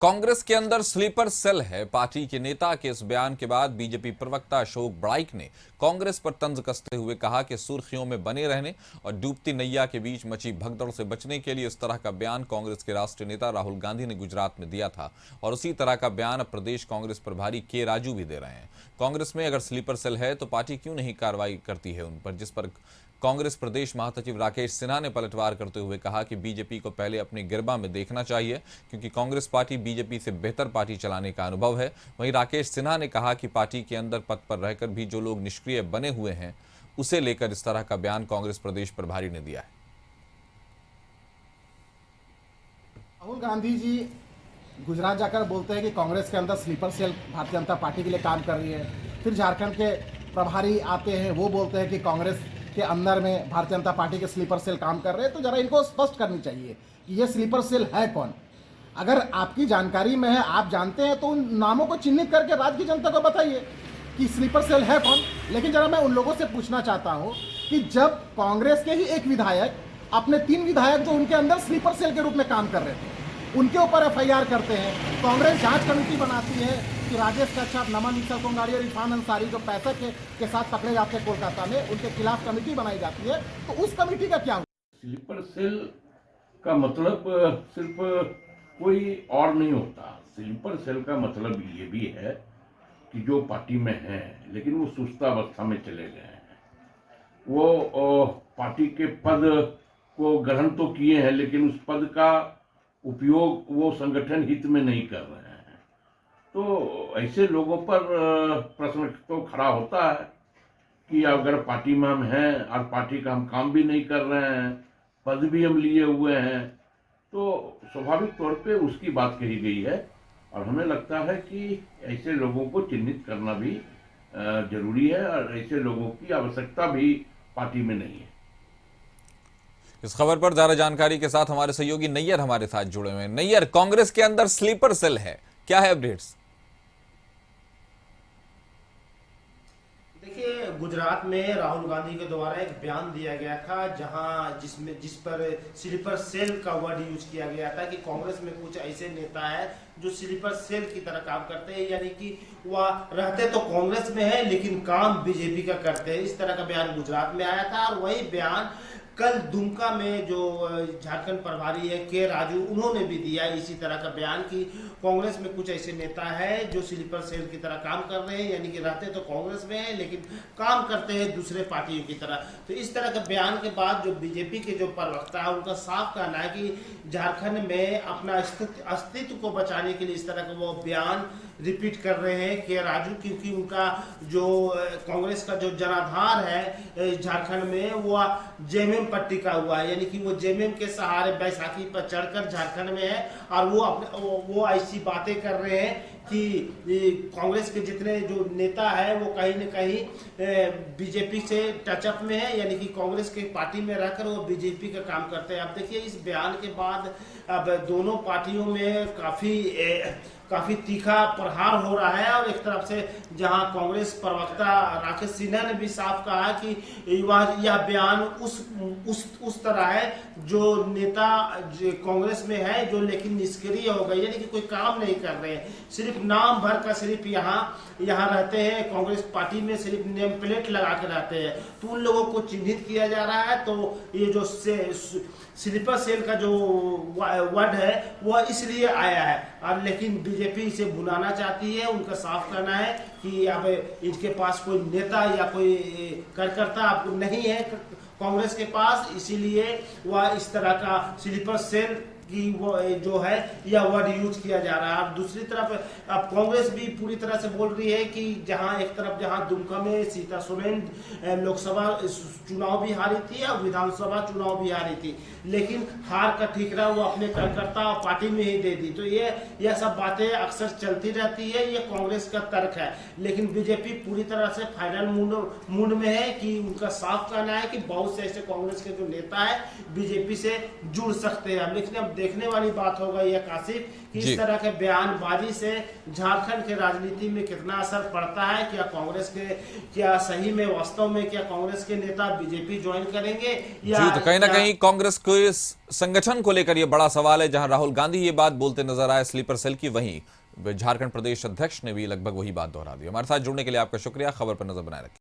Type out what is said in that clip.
कांग्रेस के अंदर sleeper cell है। पार्टी के नेता के इस बयान के बाद बीजेपी प्रवक्ता अशोक बड़ाइक ने कांग्रेस पर तंज कसते हुए कहा कि सुर्खियों में बने रहने और डूबती नैया के बीच मची भगदड़ से बचने के लिए इस तरह का बयान कांग्रेस के राष्ट्रीय नेता राहुल गांधी ने गुजरात में दिया था और उसी तरह का बयान अब प्रदेश कांग्रेस प्रभारी के राजू भी दे रहे हैं। कांग्रेस में अगर स्लीपर सेल है तो पार्टी क्यों नहीं कार्रवाई करती है उन पर, जिस पर कांग्रेस प्रदेश महासचिव राकेश सिन्हा ने पलटवार करते हुए कहा कि बीजेपी को पहले अपने गिरबा में देखना चाहिए, क्योंकि कांग्रेस पार्टी बीजेपी से बेहतर पार्टी चलाने का अनुभव है। वहीं राकेश सिन्हा ने कहा कि पार्टी के अंदर पद पर रहकर भी जो लोग निष्क्रिय बने हुए हैं, उसे लेकर इस तरह का बयान कांग्रेस प्रदेश प्रभारी ने दिया है। राहुल गांधी जी गुजरात जाकर बोलते हैं कि कांग्रेस के अंदर sleeper cell Bharatiya Janata party के लिए काम कर रही है। फिर झारखंड के प्रभारी आते हैं, वो बोलते हैं कि कांग्रेस के अंदर में भारतीय जनता पार्टी के स्लीपर सेल काम कर रहे हैं। तो जरा इनको स्पष्ट करनी चाहिए कि ये स्लीपर सेल है कौन। अगर आपकी जानकारी में है, आप जानते हैं, तो उन नामों को चिन्हित करके राज्य की जनता को बताइए कि स्लीपर सेल है कौन। लेकिन जरा मैं उन लोगों से पूछना चाहता हूं कि जब कांग्रेस के ही एक विधायक अपने 3 विधायक जो उनके अंदर स्लीपर सेल के रूप में काम कर रहे थे, उनके ऊपर एफआईआर करते हैं, कांग्रेस जांच कमेटी बनाती है कि राजेश कच्छप, नमन मित्तल कोंगाड़ी और इरफान अंसारी जो पैसे के साथ पकड़े जाते हैं कोलकाता में, उनके खिलाफ कमेटी बनाई जाती है। तो उस कमेटी का क्या हुआ? स्लीपर सेल का मतलब सिर्फ कोई और नहीं होता। स्लीपर सेल का मतलब ये भी है कि जो पार्टी में हैं लेकिन वो सुस्तावस्था में चले गए हैं, वो पार्टी के पद को ग्रहण तो किए हैं लेकिन उस पद का उपयोग वो संगठन हित में नहीं कर रहे हैं। तो ऐसे लोगों पर प्रश्न तो खड़ा होता है कि अगर पार्टी में हम हैं और पार्टी का हम काम भी नहीं कर रहे हैं, पद भी हम लिए हुए हैं, तो स्वाभाविक तौर पे उसकी बात कही गई है। और हमें लगता है कि ऐसे लोगों को चिन्हित करना भी जरूरी है और ऐसे लोगों की आवश्यकता भी पार्टी में नहीं है। इस खबर पर ज्यादा जानकारी के साथ हमारे सहयोगी नैयर हमारे साथ जुड़े हुए हैं। नैयर, कांग्रेस के अंदर स्लीपर सेल है, क्या है अपडेट्स? देखिए, गुजरात में राहुल गांधी के द्वारा एक बयान दिया गया था जिस पर स्लीपर सेल का वर्ड यूज किया गया था कि कांग्रेस में कुछ ऐसे नेता है जो स्लीपर सेल की तरह काम करते हैं, यानी कि वह रहते तो कांग्रेस में है लेकिन काम बीजेपी का करते हैं। इस तरह का बयान गुजरात में आया था और वही बयान कल दुमका में जो झारखंड प्रभारी है के राजू, उन्होंने भी दिया इसी तरह का बयान कि कांग्रेस में कुछ ऐसे नेता है जो स्लीपर सेल की तरह काम कर रहे हैं, यानी कि रहते तो कांग्रेस में है लेकिन काम करते हैं दूसरे पार्टियों की तरह। तो इस तरह के बयान के बाद जो बीजेपी के जो प्रवक्ता है उनका साफ कहना है कि झारखंड में अपना अस्तित्व को बचाने के लिए इस तरह का वो बयान रिपीट कर रहे हैं के राजू, क्योंकि उनका जो कांग्रेस का जो जनाधार है झारखंड में वो जेएमएम पर टिका हुआ है, यानी कि वो जेएमएम के सहारे बैसाखी पर चढ़कर झारखंड में है और वो ऐसी बातें कर रहे हैं कि कांग्रेस के जितने जो नेता है वो कहीं न कहीं बीजेपी से टचअप में है, यानी कि कांग्रेस के पार्टी में रहकर वो बीजेपी का काम करते हैं। अब देखिए, इस बयान के बाद अब दोनों पार्टियों में काफी तीखा प्रहार हो रहा है और एक तरफ से जहां कांग्रेस प्रवक्ता राकेश सिन्हा ने भी साफ कहा कि यह बयान उस तरह है जो नेता कांग्रेस में है जो लेकिन निष्क्रिय हो गए, यानी कि कोई काम नहीं कर रहे हैं, सिर्फ नाम भर का सिर्फ यहाँ रहते हैं, कांग्रेस पार्टी में सिर्फ नेम प्लेट लगा के रहते हैं। तो उन लोगों को चिन्हित किया जा रहा है। तो ये जो स्लीपर सेल का जो वर्ड है वह इसलिए आया है और लेकिन बीजेपी इसे भुनाना चाहती है। उनका साफ कहना है कि अब इनके पास कोई नेता या कोई कार्यकर्ता नहीं है कांग्रेस के पास, इसीलिए वह इस तरह का स्लीपर सेल कि वो जो है यह वर्ड यूज किया जा रहा है। अब दूसरी तरफ अब कांग्रेस भी पूरी तरह से बोल रही है कि एक तरफ जहां दुमका में सीता सोरेन लोकसभा चुनाव भी हारी थी और विधानसभा चुनाव भी हारी थी, लेकिन हार का ठीकरा वो अपने कार्यकर्ता और पार्टी में ही दे दी। तो यह सब बातें अक्सर चलती रहती है, ये कांग्रेस का तर्क है। लेकिन बीजेपी पूरी तरह से फाइनल मूड में है कि उनका साफ कहना है कि बहुत से ऐसे कांग्रेस के जो नेता है बीजेपी से जुड़ सकते हैं। लेकिन अब देखने वाली बात होगा यह काशिफ कि जी। इस तरह के बयानबाजी से झारखंड के राजनीति में कितना असर पड़ता है। क्या कांग्रेस के, क्या सही में वास्तव में क्या कांग्रेस के नेता बीजेपी ज्वाइन करेंगे या जी, तो कहीं ना कहीं कांग्रेस को इस संगठन को लेकर यह बड़ा सवाल है। जहां राहुल गांधी ये बात बोलते नजर आए स्लीपर सेल की, वहीं झारखंड प्रदेश अध्यक्ष ने भी लगभग वही बात दोहरा दी। हमारे साथ जुड़ने के लिए आपका शुक्रिया। खबर पर नजर बनाए रखें।